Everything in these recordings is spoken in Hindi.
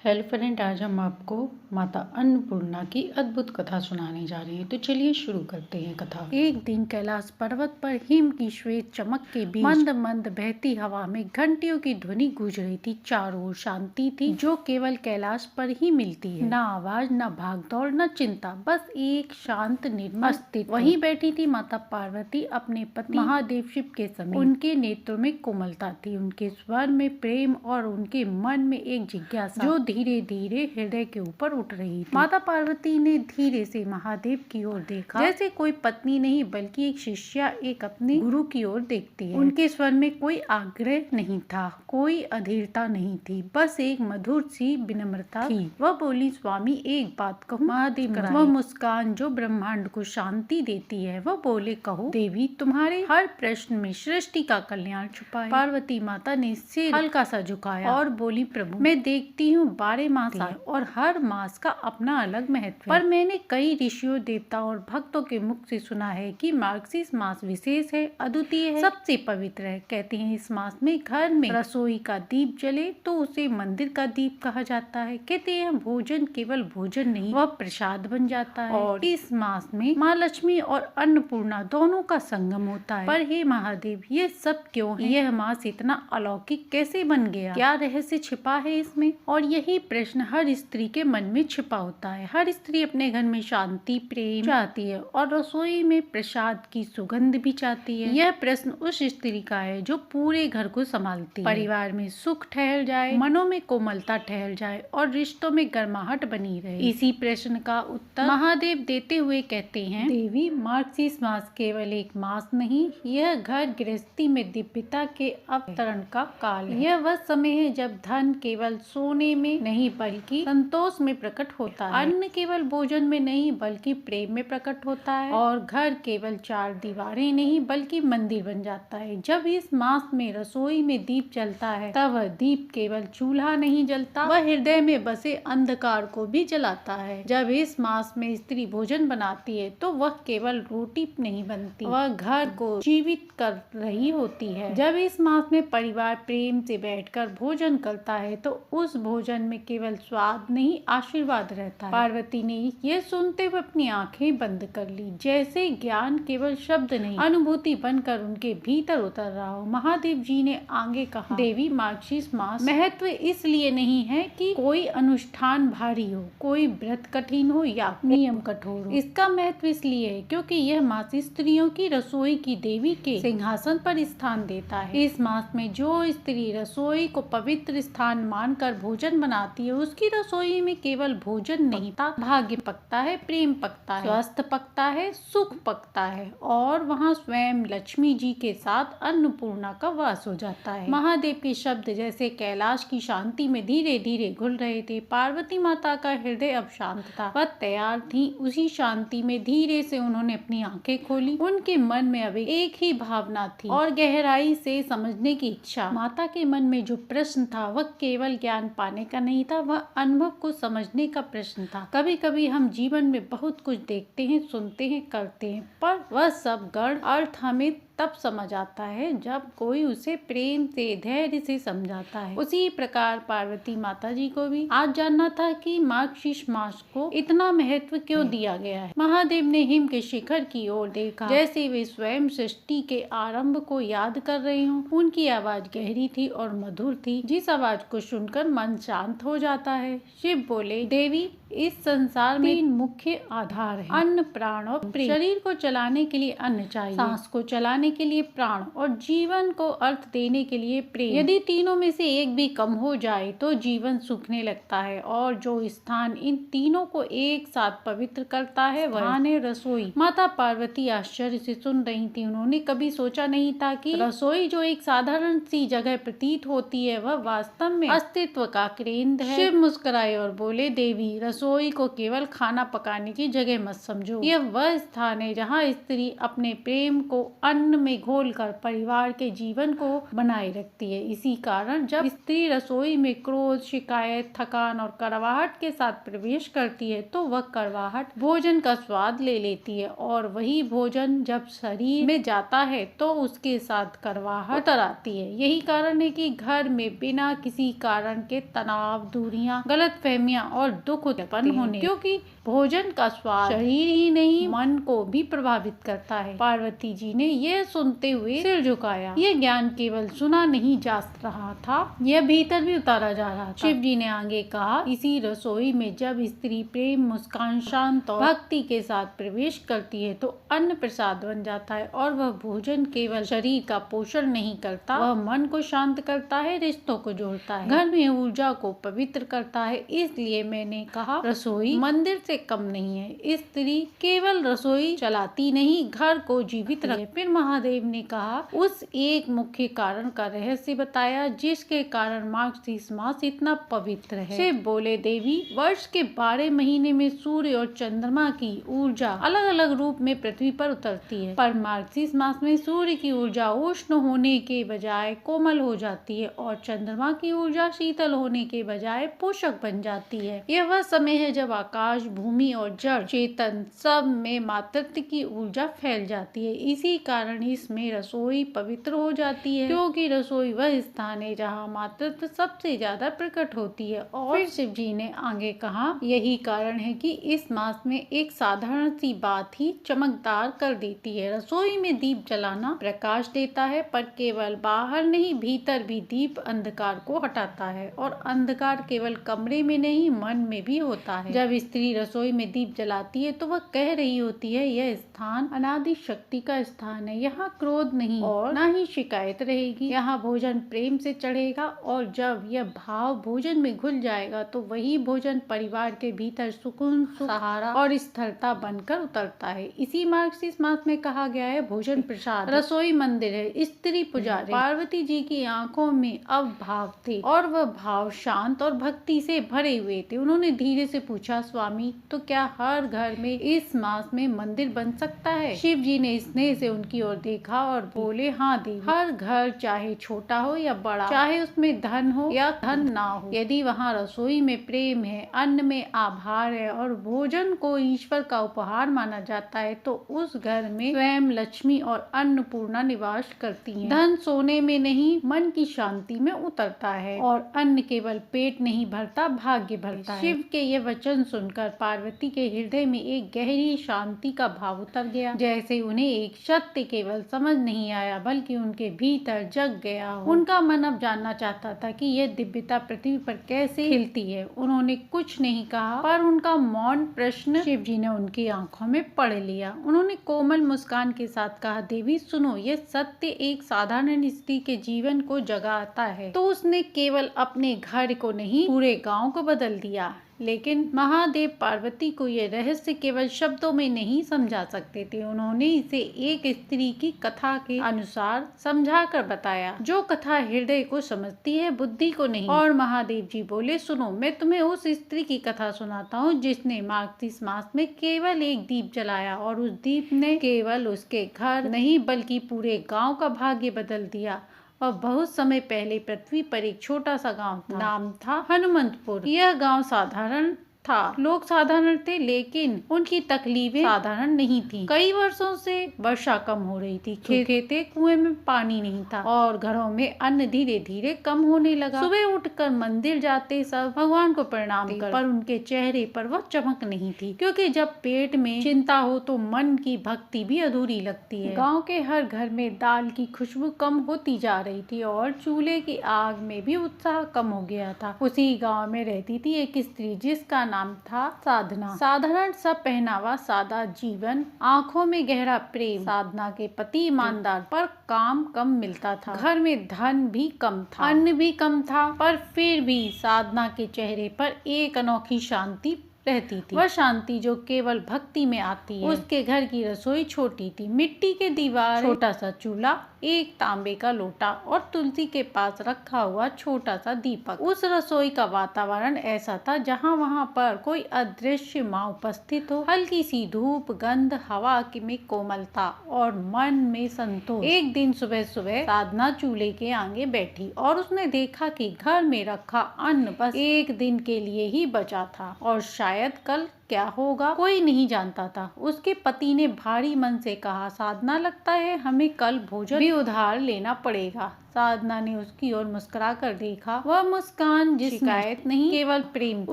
हेलो फ्रेंड, आज हम आपको माता अन्नपूर्णा की अद्भुत कथा सुनाने जा रहे हैं। तो चलिए शुरू करते हैं कथा। एक दिन कैलाश पर्वत पर हिम की श्वेत चमक के बीच मंद मंद बहती हवा में घंटियों की ध्वनि गूंज रही थी। चारों ओर शांति थी जो केवल कैलाश पर ही मिलती है। ना आवाज, ना भागदौड़, न चिंता, बस एक शांत निर्मल अस्तित्व। वहीं बैठी थी माता पार्वती अपने पति महादेव शिव के समीप। उनके नेत्रों में कोमलता थी, उनके स्वर में प्रेम और उनके मन में एक जिज्ञासा जो धीरे धीरे हृदय के ऊपर उठ रही थी। माता पार्वती ने धीरे से महादेव की ओर देखा, जैसे कोई पत्नी नहीं बल्कि एक शिष्या एक अपने गुरु की ओर देखती है। उनके स्वर में कोई आग्रह नहीं था, कोई अधीरता नहीं थी, बस एक मधुर सी विनम्रता थी। वह बोली, स्वामी एक बात कहूँ। महादेव वह मुस्कान जो ब्रह्मांड को शांति देती है। वह बोले, कहो देवी, तुम्हारे हर प्रश्न में सृष्टि का कल्याण छुपा है। पार्वती माता ने सिर हल्का सा झुकाया और बोली, प्रभु मैं देखती हूँ 12 मास आए और हर मास का अपना अलग महत्व है, पर मैंने कई ऋषियों, देवताओं और भक्तों के मुख से सुना है कि मार्गशीर्ष मास विशेष है, अद्वितीय है, सबसे पवित्र है। कहते हैं इस मास में घर में रसोई का दीप जले तो उसे मंदिर का दीप कहा जाता है। कहते हैं भोजन केवल भोजन नहीं, वह प्रसाद बन जाता है। और इस मास में माँ लक्ष्मी और अन्नपूर्णा दोनों का संगम होता है। पर हे महादेव, ये सब क्यों है? यह मास इतना अलौकिक कैसे बन गया? क्या रहस्य छिपा है इसमें? और यही प्रश्न हर स्त्री के मन में छिपा होता है। हर स्त्री अपने घर में शांति, प्रेम चाहती है और रसोई में प्रसाद की सुगंध भी चाहती है। यह प्रश्न उस स्त्री का है जो पूरे घर को संभालती है, परिवार में सुख ठहर जाए, मनों में कोमलता ठहर जाए और रिश्तों में गर्माहट बनी रहे। इसी प्रश्न का उत्तर महादेव देते हुए कहते हैं, देवी, मार्गशीर्ष मास केवल एक मास नहीं, यह घर गृहस्थी में दिव्यता के अवतरण का काल है। यह वह समय है जब धन केवल सोने में नहीं बल्कि संतोष में प्रकट होता है, अन्न केवल भोजन में नहीं बल्कि प्रेम में प्रकट होता है, और घर केवल चार दीवारें नहीं बल्कि मंदिर बन जाता है। जब इस मास में रसोई में दीप जलता है तब वह दीप केवल चूल्हा नहीं जलता, वह हृदय में बसे अंधकार को भी जलाता है। जब इस मास में स्त्री भोजन बनाती है तो वह केवल रोटी नहीं बनती, वह घर को जीवित कर रही होती है। जब इस मास में परिवार प्रेम से बैठकर भोजन करता है तो उस भोजन में केवल स्वाद नहीं, आशीर्वाद रहता है। पार्वती ने यह सुनते हुए अपनी आंखें बंद कर ली, जैसे ज्ञान केवल शब्द नहीं, अनुभूति बनकर उनके भीतर उतर रहा हो। महादेव जी ने आगे कहा, देवी, मार्गशीर्ष मास महत्व इसलिए नहीं है कि कोई अनुष्ठान भारी हो, कोई व्रत कठिन हो या नियम कठोर हो। इसका महत्व इसलिए है क्योंकि यह मास स्त्रियों की रसोई की देवी के सिंहासन पर स्थान देता है। इस मास में जो स्त्री रसोई को पवित्र स्थान मानकर भोजन बनाती है, उसकी रसोई में केवल भोजन नहीं, भाग्य पकता है, प्रेम पकता है, स्वास्थ्य पकता है, सुख पकता है और वहाँ स्वयं लक्ष्मी जी के साथ अन्नपूर्णा का वास हो जाता है। महादेव के शब्द जैसे कैलाश की शांति में धीरे धीरे घुल रहे थे। पार्वती माता का हृदय अब शांत था, वह तैयार थी। उसी शांति में धीरे से उन्होंने अपनी आंखें खोली। उनके मन में अभी एक ही भावना थी और गहराई से समझने की इच्छा। माता के मन में जो प्रश्न था वह केवल ज्ञान पाने का नहीं था, वह अनुभव को समझने का प्रश्न था। कभी कभी हम जीवन में बहुत कुछ देखते हैं, सुनते हैं, करते हैं, पर वह सब गढ़ अर्थ हमें तब समझ आता है जब कोई उसे प्रेम से, धैर्य से समझाता है। उसी प्रकार पार्वती माता जी को भी आज जानना था कि मार्गशीर्ष मास को इतना महत्व क्यों दिया गया है। महादेव ने हिम के शिखर की ओर देखा, जैसे वे स्वयं सृष्टि के आरंभ को याद कर रहे हों। उनकी आवाज गहरी थी और मधुर थी, जिस आवाज को सुनकर मन शांत हो जाता है। शिव बोले, देवी, इस संसार में 3 मुख्य आधार हैं, अन्न, प्राण और प्रेम। शरीर को चलाने के लिए अन्न चाहिए, सांस को चलाने के लिए प्राण और जीवन को अर्थ देने के लिए प्रेम। यदि तीनों में से एक भी कम हो जाए तो जीवन सूखने लगता है, और जो स्थान इन तीनों को एक साथ पवित्र करता है वह है रसोई। माता पार्वती आश्चर्य से सुन रही थी। उन्होंने कभी सोचा नहीं था कि रसोई जो एक साधारण सी जगह प्रतीत होती है वह वास्तव में अस्तित्व का केंद्र है। शिव मुस्कुराए और बोले, देवी, रसोई को केवल खाना पकाने की जगह मत समझो, यह वह स्थान है जहाँ स्त्री अपने प्रेम को अन्न अन्न में घोलकर परिवार के जीवन को बनाए रखती है। इसी कारण जब स्त्री रसोई में क्रोध, शिकायत, थकान और कड़वाहट के साथ प्रवेश करती है तो वह कड़वाहट भोजन का स्वाद ले लेती है और वही भोजन जब शरीर में जाता है तो उसके साथ कड़वाहट उतर आती है। यही कारण है कि घर में बिना किसी कारण के तनाव, दूरियां, गलतफहमियां और दुख उत्पन्न होने, क्योंकि भोजन का स्वाद शरीर ही नहीं मन को भी प्रभावित करता है। पार्वती जी ने यह सुनते हुए सिर झुकाया। यह ज्ञान केवल सुना नहीं जा रहा था, यह भीतर भी उतारा जा रहा था। शिव जी ने आगे कहा, इसी रसोई में जब स्त्री प्रेम, मुस्कान, शांत और भक्ति के साथ प्रवेश करती है तो अन्न प्रसाद बन जाता है और वह भोजन केवल शरीर का पोषण नहीं करता, वह मन को शांत करता है, रिश्तों को जोड़ता है, घर में ऊर्जा को पवित्र करता है। इसलिए मैंने कहा रसोई मंदिर से कम नहीं है। स्त्री केवल रसोई चलाती नहीं, घर को जीवित रखती है। फिर महादेव ने कहा, उस एक मुख्य कारण का रहस्य बताया जिसके कारण मार्गशीर्ष मास इतना पवित्र है। शिव बोले, देवी, वर्ष के 12 महीने में सूर्य और चंद्रमा की ऊर्जा अलग अलग रूप में पृथ्वी पर उतरती है, पर मार्गशीर्ष मास में सूर्य की ऊर्जा उष्ण होने के बजाय कोमल हो जाती है और चंद्रमा की ऊर्जा शीतल होने के बजाय पोषक बन जाती है। यह वह समय है जब आकाश, भूमि और जड़ चेतन सब में मातृत्व की ऊर्जा फैल जाती है। इसी कारण इसमें रसोई पवित्र हो जाती है, क्योंकि रसोई वह स्थान है जहाँ मातृत्व सबसे ज्यादा प्रकट होती है। और फिर शिव जी ने आगे कहा, यही कारण है कि इस मास में एक साधारण सी बात ही चमकदार कर देती है। रसोई में दीप जलाना प्रकाश देता है, पर केवल बाहर नहीं भीतर भी दीप अंधकार को हटाता है और अंधकार केवल कमरे में नहीं मन में भी होता है। जब स्त्री रसोई में दीप जलाती है तो वह कह रही होती है, यह स्थान अनादि शक्ति का स्थान है, यहाँ क्रोध नहीं और न ही शिकायत रहेगी, यहाँ भोजन प्रेम से चढ़ेगा और जब यह भाव भोजन में घुल जाएगा तो वही भोजन परिवार के भीतर सुकून, सहारा और स्थिरता बनकर उतरता है। इसी मार्गशीर्ष मास में कहा गया है, भोजन प्रसाद, रसोई मंदिर है, स्त्री पुजारी। पार्वती जी की आंखों में अब भाव थे और वह भाव शांत और भक्ति से भरे हुए थे। उन्होंने धीरे से पूछा, स्वामी, तो क्या हर घर में इस मास में मंदिर बन सकता है? शिव जी ने स्नेह से उनकी ओर देखा और बोले, हाँ देवी, हर घर चाहे छोटा हो या बड़ा, चाहे उसमें धन हो या धन ना हो, यदि वहाँ रसोई में प्रेम है, अन्न में आभार है और भोजन को ईश्वर का उपहार माना जाता है तो उस घर में स्वयं लक्ष्मी और अन्नपूर्णा निवास करती हैं। धन सोने में नहीं मन की शांति में उतरता है और अन्न केवल पेट नहीं भरता, भाग्य भरता है। शिव के ये वचन सुनकर पार्वती के हृदय में एक गहरी शांति का भाव उतर गया, जैसे उन्हें एक सत्य केवल समझ नहीं आया बल्कि उनके भीतर जग गया हो। उनका मन अब जानना चाहता था कि यह दिव्यता पृथ्वी पर कैसे खिलती है। उन्होंने कुछ नहीं कहा, पर उनका मौन प्रश्न शिव जी ने उनकी आंखों में पढ़ लिया। उन्होंने कोमल मुस्कान के साथ कहा, देवी सुनो, यह सत्य एक साधारण स्त्री के जीवन को जगाता है तो उसने केवल अपने घर को नहीं पूरे गांव को बदल दिया। लेकिन महादेव पार्वती को यह रहस्य केवल शब्दों में नहीं समझा सकते थे। उन्होंने इसे एक स्त्री की कथा के अनुसार समझा कर बताया, जो कथा हृदय को समझती है, बुद्धि को नहीं। और महादेव जी बोले, सुनो, मैं तुम्हें उस स्त्री की कथा सुनाता हूँ जिसने मार्गशीर्ष मास में केवल एक दीप जलाया और उस दीप ने केवल उसके घर नहीं बल्कि पूरे गाँव का भाग्य बदल दिया। और बहुत समय पहले पृथ्वी पर एक छोटा सा गांव था, नाम था हनुमंतपुर। यह गांव साधारण था, लोग साधारण थे, लेकिन उनकी तकलीफें साधारण नहीं थी। कई वर्षों से वर्षा कम हो रही थी, खेते कुएं में पानी नहीं था और घरों में अन्न धीरे धीरे कम होने लगा। सुबह उठकर मंदिर जाते सब भगवान को प्रणाम कर, पर उनके चेहरे पर वह चमक नहीं थी, क्योंकि जब पेट में चिंता हो तो मन की भक्ति भी अधूरी लगती है। गाँव के हर घर में दाल की खुशबू कम होती जा रही थी और चूल्हे की आग में भी उत्साह कम हो गया था। उसी गाँव में रहती थी एक स्त्री जिसका नाम था साधना। साधारण सा पहनावा, सादा जीवन, आंखों में गहरा प्रेम। साधना के पति ईमानदार, पर काम कम मिलता था। घर में धन भी कम था, अन्न भी कम था, पर फिर भी साधना के चेहरे पर एक अनोखी शांति रहती थी। वह शांति जो केवल भक्ति में आती है। उसके घर की रसोई छोटी थी, मिट्टी के दीवार, छोटा सा चूल्हा एक तांबे का लोटा और तुलसी के पास रखा हुआ छोटा सा दीपक। उस रसोई का वातावरण ऐसा था जहाँ वहाँ पर कोई अदृश्य माँ उपस्थित हो। हल्की सी धूप, गंध, हवा में कोमलता और मन में संतोष। एक दिन सुबह सुबह साधना चूल्हे के आगे बैठी और उसने देखा कि घर में रखा अन्न बस एक दिन के लिए ही बचा था और शायद कल क्या होगा कोई नहीं जानता था। उसके पति ने भारी मन से कहा, साधना लगता है हमें कल भोजन भी उधार लेना पड़ेगा। साधना ने उसकी ओर मुस्कुरा कर देखा। वह मुस्कान जिसमें शिकायत नहीं केवल प्रेम था।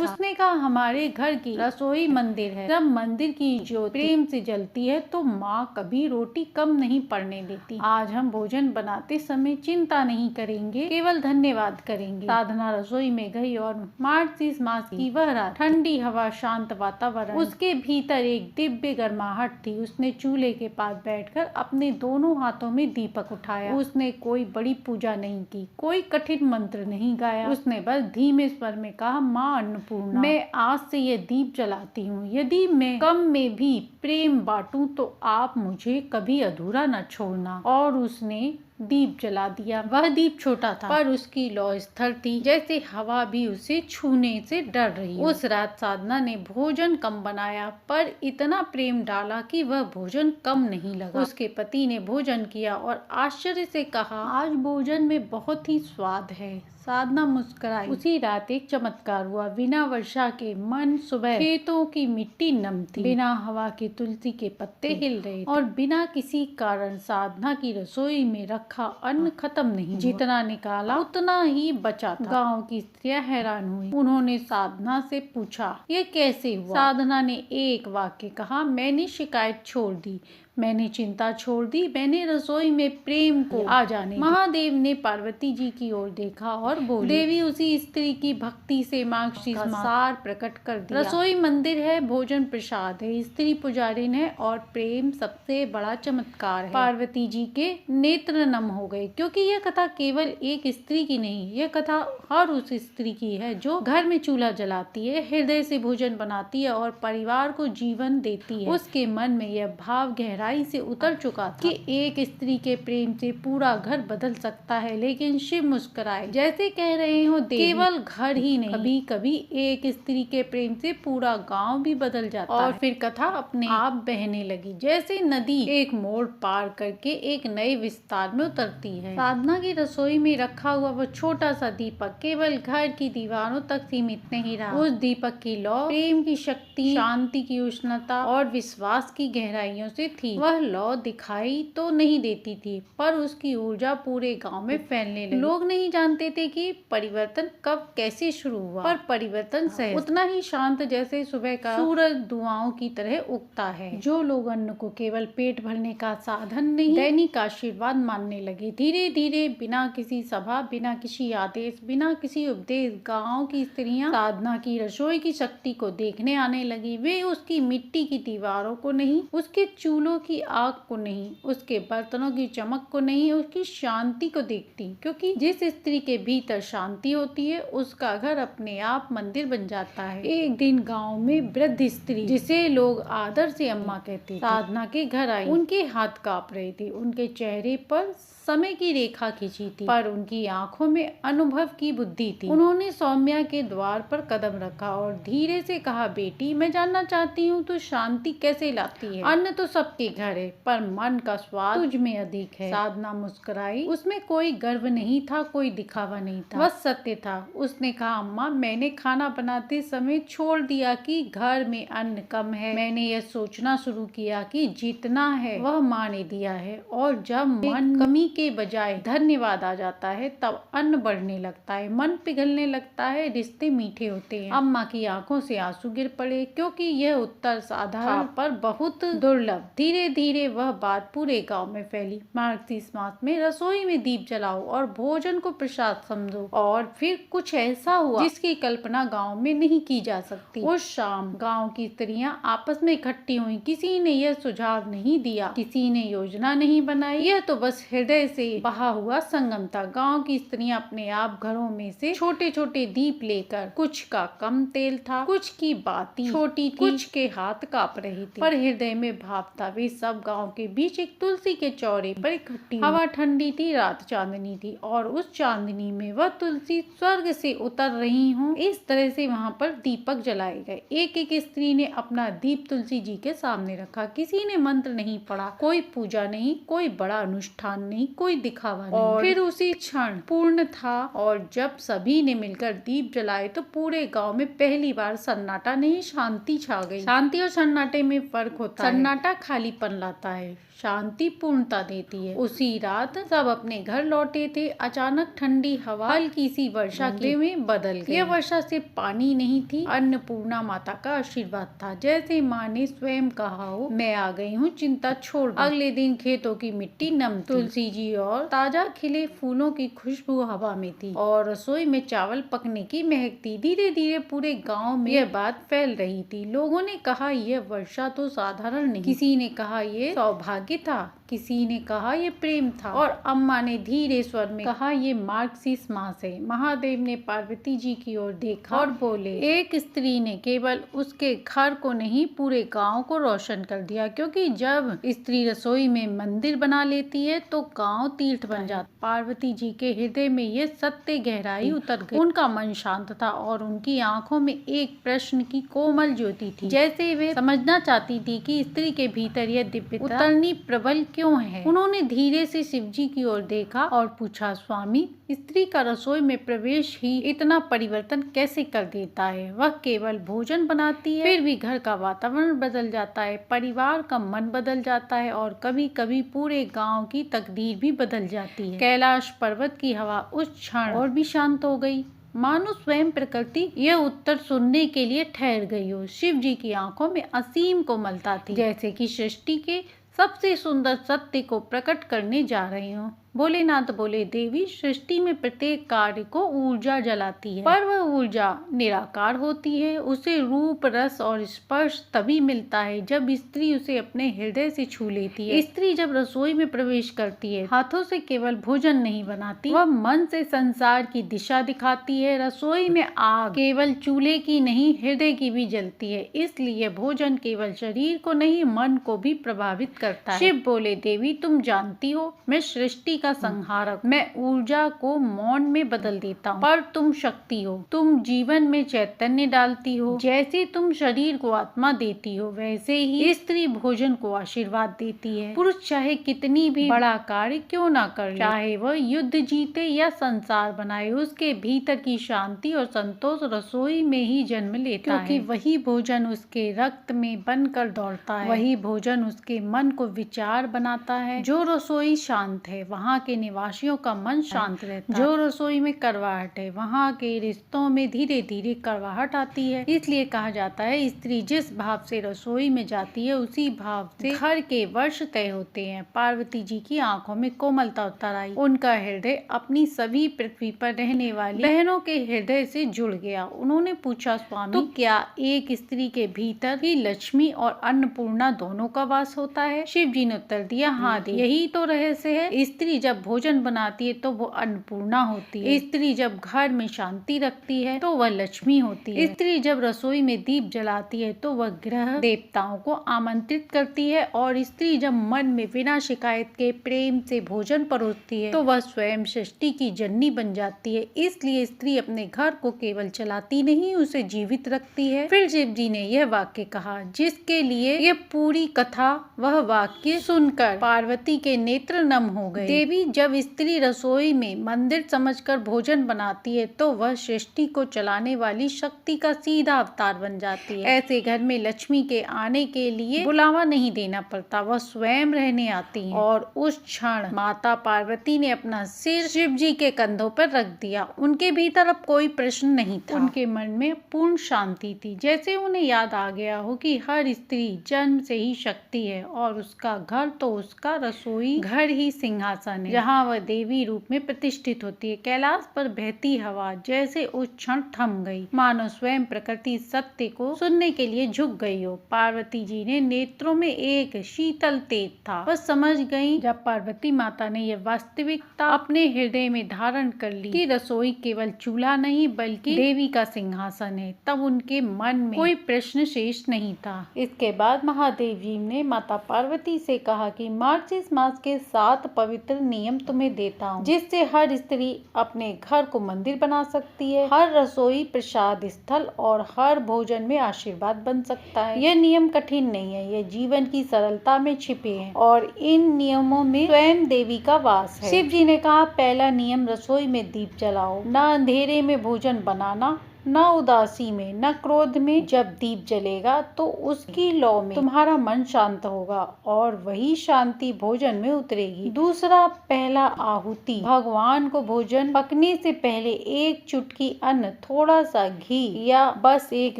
उसने कहा, हमारे घर की रसोई मंदिर है। जब मंदिर की ज्योति प्रेम से जलती है तो माँ कभी रोटी कम नहीं पड़ने देती। आज हम भोजन बनाते समय चिंता नहीं करेंगे, केवल धन्यवाद करेंगे। साधना रसोई में गई और मार्च मास की वह रात, ठंडी हवा, शांत वातावरण, उसके भीतर एक दिव्य गर्माहट थी। उसने चूल्हे के पास बैठकर अपने दोनों हाथों में दीपक उठाया। उसने कोई बड़ी पूजा नहीं की, कोई कठिन मंत्र नहीं गाया। उसने बस धीमे स्वर में कहा, माँ अन्नपूर्णा, मैं आज से ये दीप जलाती हूँ। यदि मैं कम में भी प्रेम बांटूं तो आप मुझे कभी अधूरा न छोड़ना। और उसने दीप जला दिया। वह दीप छोटा था पर उसकी लौ स्थिर थी, जैसे हवा भी उसे छूने से डर रही हो। उस रात साधना ने भोजन कम बनाया पर इतना प्रेम डाला कि वह भोजन कम नहीं लगा। उसके पति ने भोजन किया और आश्चर्य से कहा, आज भोजन में बहुत ही स्वाद है। साधना मुस्कुराई। उसी रात एक चमत्कार हुआ। बिना वर्षा के मन सुबह खेतों की मिट्टी नम थी, बिना हवा के तुलसी के पत्ते हिल रहे थे और बिना किसी कारण साधना की रसोई में रखा अन्न खत्म नहीं। जितना निकाला उतना ही बचा था। गांव की स्त्रियां हैरान हुई। उन्होंने साधना से पूछा, ये कैसे हुआ? साधना ने एक वाक्य कहा, मैंने शिकायत छोड़ दी, मैंने चिंता छोड़ दी, मैंने रसोई में प्रेम को आ जाने। महादेव ने पार्वती जी की ओर देखा और बोले, देवी उसी स्त्री की भक्ति से मार्गशीर्ष मास सार प्रकट कर दिया। रसोई मंदिर है, भोजन प्रसाद है, स्त्री पुजारिन है और प्रेम सबसे बड़ा चमत्कार है। पार्वती जी के नेत्र नम हो गए, क्योंकि यह कथा केवल एक स्त्री की नहीं, यह कथा हर उस स्त्री की है जो घर में चूल्हा जलाती है, हृदय से भोजन बनाती है और परिवार को जीवन देती है। उसके मन में यह भाव गहरा से उतर चुका था कि एक स्त्री के प्रेम से पूरा घर बदल सकता है। लेकिन शिव मुस्कुराए, जैसे कह रहे हो केवल घर ही नहीं, कभी कभी एक स्त्री के प्रेम से पूरा गांव भी बदल जाता है। और फिर कथा अपने आप बहने लगी, जैसे नदी एक मोड़ पार करके एक नए विस्तार में उतरती है। साधना की रसोई में रखा हुआ वो छोटा सा दीपक केवल घर की दीवारों तक सीमित नहीं रहा। उस दीपक की लौ प्रेम की शक्ति, शांति की उष्णता और विश्वास की गहराइयों से थी। वह लौ दिखाई तो नहीं देती थी पर उसकी ऊर्जा पूरे गांव में फैलने लगी। लोग नहीं जानते थे कि परिवर्तन कब कैसे शुरू हुआ, पर परिवर्तन सहज उतना ही शांत जैसे सुबह का सूरज दुआओं की तरह उगता है। जो लोग अन्न को केवल पेट भरने का साधन नहीं, दैनिक आशीर्वाद मानने लगे। धीरे धीरे बिना किसी सभा, बिना किसी आदेश, बिना किसी उपदेश, गाँव की स्त्रियां साधना की रसोई की शक्ति को देखने आने लगी। वे उसकी मिट्टी की दीवारों को नहीं, उसके चूल्हों की आग को नहीं, उसके बर्तनों की चमक को नहीं, उसकी शांति को देखती, क्योंकि जिस स्त्री के भीतर शांति होती है उसका घर अपने आप मंदिर बन जाता है। एक दिन गांव में वृद्ध स्त्री, जिसे लोग आदर से अम्मा कहते थे, साधना के घर आई। उनके हाथ कांप रहे थे, उनके चेहरे पर समय की रेखा खींची थी पर उनकी आंखों में अनुभव की बुद्धि थी। उन्होंने सौम्या के द्वार पर कदम रखा और धीरे से कहा, बेटी मैं जानना चाहती हूँ तो शांति कैसे लाती है? अन्न तो सबके घर है पर मन का स्वाद तुझ में अधिक है। साधना मुस्कुराई, उसमें कोई गर्व नहीं था, कोई दिखावा नहीं था, बस सत्य था। उसने कहा, अम्मा मैंने खाना बनाते समय छोड़ दिया कि घर में अन्न कम है। मैंने यह सोचना शुरू किया कि जितना है वह माँ ने दिया है और जब मन कमी के बजाय धन्यवाद आ जाता है तब अन्न बढ़ने लगता है, मन पिघलने लगता है, रिश्ते मीठे होते हैं। अम्मा की आंखों से आंसू गिर पड़े क्योंकि यह उत्तर साधारण पर बहुत दुर्लभ। धीरे धीरे वह बात पूरे गांव में फैली। मार्गशीर्ष मास में रसोई में दीप जलाओ और भोजन को प्रसाद समझो। और फिर कुछ ऐसा हुआ जिसकी कल्पना गांव में नहीं की जा सकती। उस शाम गांव की स्त्रियां आपस में इकट्ठी हुई। किसी ने यह सुझाव नहीं दिया, किसी ने योजना नहीं बनाई, यह तो बस हृदय से बहा हुआ संगम था। गांव की स्त्रियां अपने आप घरों में से छोटे छोटे दीप लेकर, कुछ का कम तेल था, कुछ की बाती छोटी थी, कुछ के हाथ कांप रही थी, पर हृदय में भाव था। वे सब गांव के बीच एक तुलसी के चौरे पर इकट्ठी। हवा ठंडी थी, रात चांदनी थी और उस चांदनी में वह तुलसी स्वर्ग से उतर रही हो, इस तरह से वहाँ पर दीपक जलाए गए। एक एक स्त्री ने अपना दीप तुलसी जी के सामने रखा। किसी ने मंत्र नहीं पढ़ा, कोई पूजा नहीं, कोई बड़ा अनुष्ठान नहीं, कोई दिखावा नहीं। और फिर उसी क्षण पूर्ण था और जब सभी ने मिलकर दीप जलाए तो पूरे गांव में पहली बार सन्नाटा नहीं, शांति छा गई। शांति और सन्नाटे में फर्क होता है। सन्नाटा खालीपन लाता है, शांति पूर्णता देती है। उसी रात सब अपने घर लौटे थे। अचानक ठंडी हवा हल्की सी वर्षा के में बदल गई। यह वर्षा सिर्फ पानी नहीं थी, अन्नपूर्णा माता का आशीर्वाद था। जैसे माँ ने स्वयं कहा हो, मैं आ गई हूँ, चिंता छोड़ दो। अगले दिन खेतों की मिट्टी नम, तुलसी जी और ताजा खिले फूलों की खुशबू हवा में थी और रसोई में चावल पकने की महक थी। धीरे धीरे पूरे गाँव में यह बात फैल रही थी। लोगों ने कहा यह वर्षा तो साधारण नहीं, किसी ने कहा यह सौभाग्य था, किसी ने कहा ये प्रेम था और अम्मा ने धीरे स्वर में कहा ये मार्गशीर्ष मास है। महादेव ने पार्वती जी की ओर देखा और बोले, एक स्त्री ने केवल उसके घर को नहीं पूरे गांव को रोशन कर दिया, क्योंकि जब स्त्री रसोई में मंदिर बना लेती है तो गांव तीर्थ बन जाता। पार्वती जी के हृदय में ये सत्य गहराई उतर गई। उनका मन शांत था और उनकी आंखों में एक प्रश्न की कोमल ज्योति थी, जैसे वे समझना चाहती थी कि स्त्री के भीतर यह दिव्यता उतरनी प्रबल क्यों है। उन्होंने धीरे से शिवजी की ओर देखा और पूछा, स्वामी, स्त्री का रसोई में प्रवेश ही इतना परिवर्तन कैसे कर देता है? वह केवल भोजन बनाती है, फिर भी घर का वातावरण बदल जाता है, परिवार का मन बदल जाता है और कभी कभी पूरे गांव की तकदीर भी बदल जाती है। कैलाश पर्वत की हवा उस क्षण और भी शांत हो गई, मानो स्वयं प्रकृति यह उत्तर सुनने के लिए ठहर गई हो। शिव जी की आंखों में असीम कोमलता थी, जैसे कि सृष्टि के सबसे सुंदर सत्य को प्रकट करने जा रही हूँ। भोलेनाथ बोले, देवी, सृष्टि में प्रत्येक कार्य को ऊर्जा जलाती है, पर वह ऊर्जा निराकार होती है। उसे रूप, रस और स्पर्श तभी मिलता है जब स्त्री उसे अपने हृदय से छू लेती है। स्त्री जब रसोई में प्रवेश करती है, हाथों से केवल भोजन नहीं बनाती, वह मन से संसार की दिशा दिखाती है। रसोई में आग केवल चूल्हे की नहीं, हृदय की भी जलती है। इसलिए भोजन केवल शरीर को नहीं, मन को भी प्रभावित करता है। शिव बोले, देवी, तुम जानती हो, मैं सृष्टि का संहारक, मैं ऊर्जा को मौन में बदल देता हूँ, पर तुम शक्ति हो, तुम जीवन में चैतन्य डालती हो। जैसे तुम शरीर को आत्मा देती हो, वैसे ही स्त्री भोजन को आशीर्वाद देती है। पुरुष चाहे कितनी भी बड़ा कार्य क्यों ना कर, चाहे वह युद्ध जीते या संसार बनाए, उसके भीतर की शांति और संतोष रसोई में ही जन्म लेता है, क्योंकि वही भोजन उसके रक्त में बनकर दौड़ता है, वही भोजन उसके मन को विचार बनाता है। जो रसोई शांत है, वहाँ के निवासियों का मन शांत रहता है। जो रसोई में करवाहट है, वहाँ के रिश्तों में धीरे धीरे करवाहट आती है। इसलिए कहा जाता है, स्त्री जिस भाव से रसोई में जाती है, उसी भाव से घर के वर्ष तय होते हैं। पार्वती जी की आंखों में कोमलता उतर आई। उनका हृदय अपनी सभी पृथ्वी पर रहने वाली बहनों के हृदय से जुड़ गया। उन्होंने पूछा, स्वामी, तो क्या एक स्त्री के भीतर ही लक्ष्मी और अन्नपूर्णा दोनों का वास होता है? शिव जी ने उत्तर दिया, हाँ, यही तो रहस्य है। स्त्री जब भोजन बनाती है तो वो अन्नपूर्णा होती है। स्त्री जब घर में शांति रखती है तो वह लक्ष्मी होती है। स्त्री जब रसोई में दीप जलाती है तो वह ग्रह देवताओं को आमंत्रित करती है और स्त्री जब मन में बिना शिकायत के प्रेम से भोजन परोसती है तो वह स्वयं सृष्टि की जननी बन जाती है। इसलिए स्त्री अपने घर को केवल चलाती नहीं, उसे जीवित रखती है। फिर शिव जी ने यह वाक्य कहा, जिसके लिए यह पूरी कथा, वह वाक्य सुनकर पार्वती के नेत्र नम हो गए। देवी, जब स्त्री रसोई में मंदिर समझकर भोजन बनाती है तो वह सृष्टि को चलाने वाली शक्ति का सीधा अवतार बन जाती है। ऐसे घर में लक्ष्मी के आने के लिए बुलावा नहीं देना पड़ता, वह स्वयं रहने आती है। और उस क्षण माता पार्वती ने अपना सिर शिव जी के कंधों पर रख दिया। उनके भीतर अब कोई प्रश्न नहीं था, उनके मन में पूर्ण शांति थी, जैसे उन्हें याद आ गया हो कि हर स्त्री जन्म से ही शक्ति है और उसका घर तो उसका रसोई घर ही सिंहासन सिंहासन है जहाँ वह देवी रूप में प्रतिष्ठित होती है। कैलाश पर बहती हवा जैसे उस क्षण थम गई, मानो स्वयं प्रकृति सत्य को सुनने के लिए झुक गई हो। पार्वती जी ने नेत्रों में एक शीतल तेज था। वह समझ गई जब पार्वती माता ने यह वास्तविकता अपने हृदय में धारण कर ली कि रसोई केवल चूल्हा नहीं बल्कि देवी का सिंहासन है, तब उनके मन में कोई प्रश्न शेष नहीं था। इसके बाद महादेव जी ने माता पार्वती से कहा कि मार्गशीर्ष मास के 7 पवित्र नियम तुम्हें देता हूँ, जिससे हर स्त्री अपने घर को मंदिर बना सकती है, हर रसोई प्रसाद स्थल और हर भोजन में आशीर्वाद बन सकता है। यह नियम कठिन नहीं है, यह जीवन की सरलता में छिपे हैं और इन नियमों में स्वयं देवी का वास है। शिव जी ने कहा, पहला नियम, रसोई में दीप जलाओ, न अंधेरे में भोजन बनाना, न उदासी में, न क्रोध में। जब दीप जलेगा तो उसकी लौ में तुम्हारा मन शांत होगा और वही शांति भोजन में उतरेगी। दूसरा, पहला आहुति, भगवान को भोजन पकने से पहले एक चुटकी अन्न, थोड़ा सा घी या बस एक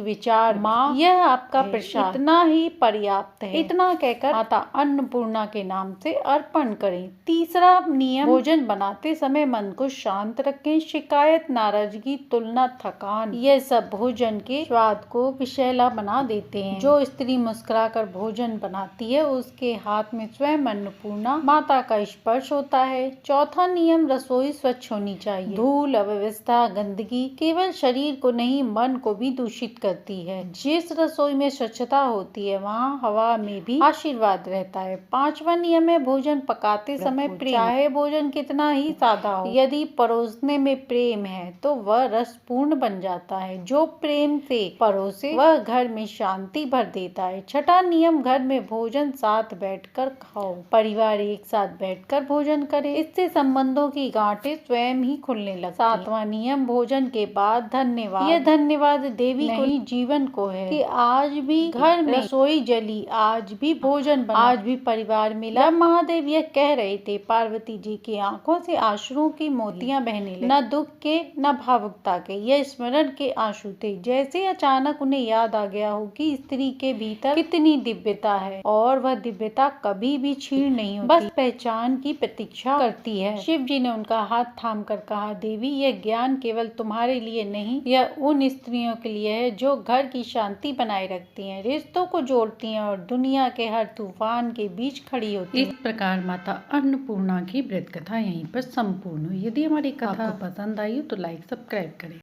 विचार, माँ यह आपका प्रसाद, इतना ही पर्याप्त है, इतना कहकर माता अन्नपूर्णा के नाम से अर्पण करें। तीसरा नियम, भोजन बनाते समय मन को शांत रखें। शिकायत, नाराजगी, तुलना, थकान, यह सब भोजन के स्वाद को विषैला बना देते हैं। जो स्त्री मुस्कुराकर भोजन बनाती है उसके हाथ में स्वयं अन्नपूर्णा माता का स्पर्श होता है। चौथा नियम, रसोई स्वच्छ होनी चाहिए। धूल, अव्यवस्था, गंदगी केवल शरीर को नहीं मन को भी दूषित करती है। जिस रसोई में स्वच्छता होती है वहाँ हवा में भी आशीर्वाद रहता है। पांचवा नियम है, भोजन पकाते समय प्रेम, चाहे भोजन कितना ही सादा हो, यदि परोसने में प्रेम है तो वह रसपूर्ण बन जाता है। जो प्रेम से परोसे वह घर में शांति भर देता है। छठा नियम, घर में भोजन साथ बैठकर खाओ, परिवार एक साथ बैठकर भोजन करे, इससे संबंधों की गांठें स्वयं ही खुलने लगती। सातवां नियम, भोजन के बाद धन्यवाद। यह धन्यवाद देवी को नहीं जीवन को है कि आज भी घर में रसोई जली, आज भी भोजन बना, आज भी परिवार मिला। जब महादेव यह कह रहे थे पार्वती जी की आंखों से आंसुओं की मोतियां बहने लगी, न दुख के न भावुकता के, यह स्मरण के आंसू थे। जैसे अचानक उन्हें याद आ गया हो कि स्त्री के भीतर कितनी दिव्यता है और वह दिव्यता कभी भी क्षीण नहीं होती, बस पहचान की प्रतीक्षा करती है। शिव जी ने उनका हाथ थाम कर कहा, देवी यह ज्ञान केवल तुम्हारे लिए नहीं, यह उन स्त्रियों के लिए है जो घर की शांति बनाए रखती हैं, रिश्तों को जोड़ती हैं और दुनिया के हर तूफान के बीच खड़ी होती हैं। इस प्रकार माता अन्नपूर्णा की व्रत कथा यहीं पर संपूर्ण हुई। यदि हमारी कथा आपको पसंद आई हो तो लाइक सब्सक्राइब करें।